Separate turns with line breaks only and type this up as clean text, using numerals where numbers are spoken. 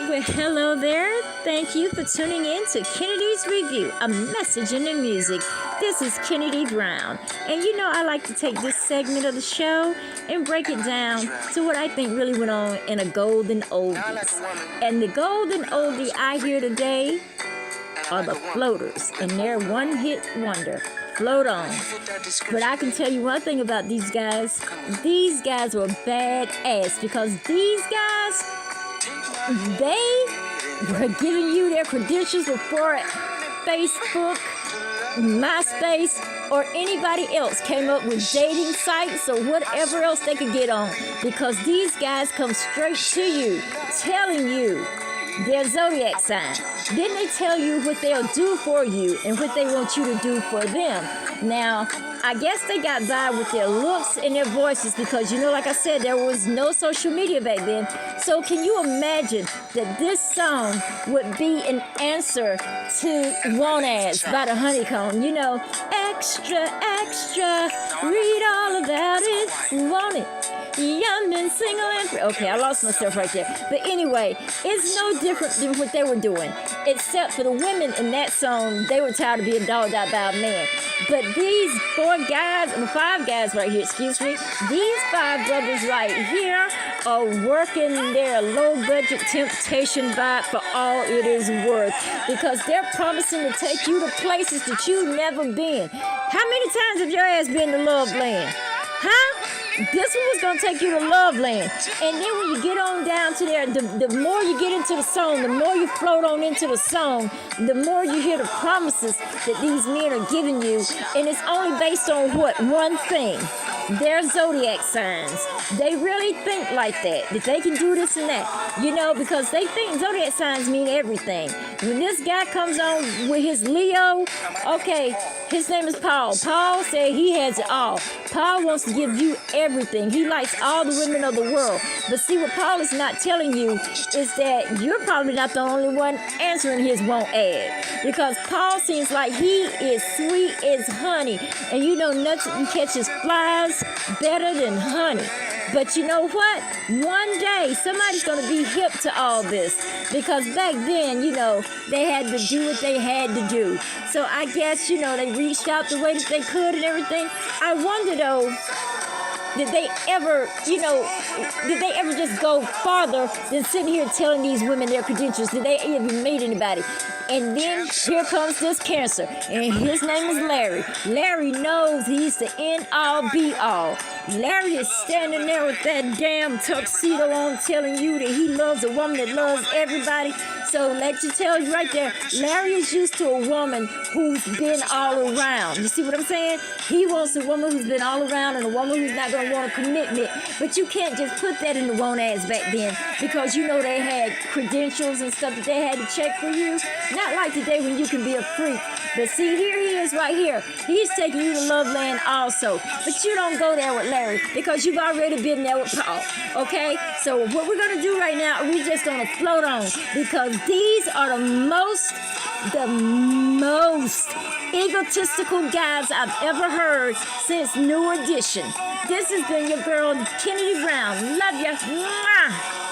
Well, hello there. Thank you for tuning in to Kennedy's Review, a message in the music. This is Kennedy Brown. And you know, I like to take this segment of the show and break it down to what I think really went on in a golden oldies. And the golden oldie I hear today are the Floaters and their one-hit wonder, Float On. But I can tell you one thing about these guys. These guys were badass because these guys, they were giving you their credentials before Facebook, MySpace, or anybody else came up with dating sites or whatever else they could get on. Because these guys come straight to you, telling you their zodiac sign. Then they tell you what they'll do for you and what they want you to do for them. Now, I guess they got by with their looks and their voices because, you know, like I said, there was no social media back then. So can you imagine that this song would be an answer to Want Ads by the Honeycomb? You know, extra, extra, read all about it, want it. Young and single and free. Okay, I lost myself right there. But anyway, it's no different than what they were doing. Except for the women in that song, they were tired of being dogged out by a man. But these five guys right here, excuse me, these five brothers right here are working their low-budget temptation vibe for all it is worth. Because they're promising to take you to places that you've never been. How many times have your ass been to Love Land? Huh? This one was going to take you to Love Land. And then when you get on down to there, the more you get into the song, the more you float on into the song, the more you hear the promises that these men are giving you. And it's only based on what? One thing. Their zodiac signs. They really think like that they can do this and that. You know, because they think zodiac signs mean everything. When this guy comes on with his Leo, okay, his name is Paul. Paul said he has it all. Paul wants to give you everything. He likes all the women of the world. But see, what Paul is not telling you is that you're probably not the only one answering his want ad. Because Paul seems like he is sweet as honey. And you know, nothing catches flies better than honey. But you know what? One day, somebody's going to be hip to all this. Because back then, you know, they had to do what they had to do. So I guess, you know, they reached out the way that they could and everything. I wonder, though, did they ever just go farther than sitting here telling these women their credentials? Did they even meet anybody? And then here comes this Cancer, and his name is Larry. Larry knows he's the end-all, be-all. Larry is standing there with that damn tuxedo on telling you that he loves a woman that loves everybody. So let you tell you right there, Larry is used to a woman who's been all around. You see what I'm saying? He wants a woman who's been all around and a woman who's not going to want a commitment. But you can't just put that in the want ads back then because you know they had credentials and stuff that they had to check for you. Not like today when you can be a freak. But see, here he is right here. He's taking you to Love Land also. But you don't go there with Larry because you've already been there with Paul. Okay? So what we're going to do right now, we're just going to float on because these are the most egotistical guys I've ever heard since New Edition. This has been your girl, Kennedy Brown. Love ya. Mwah.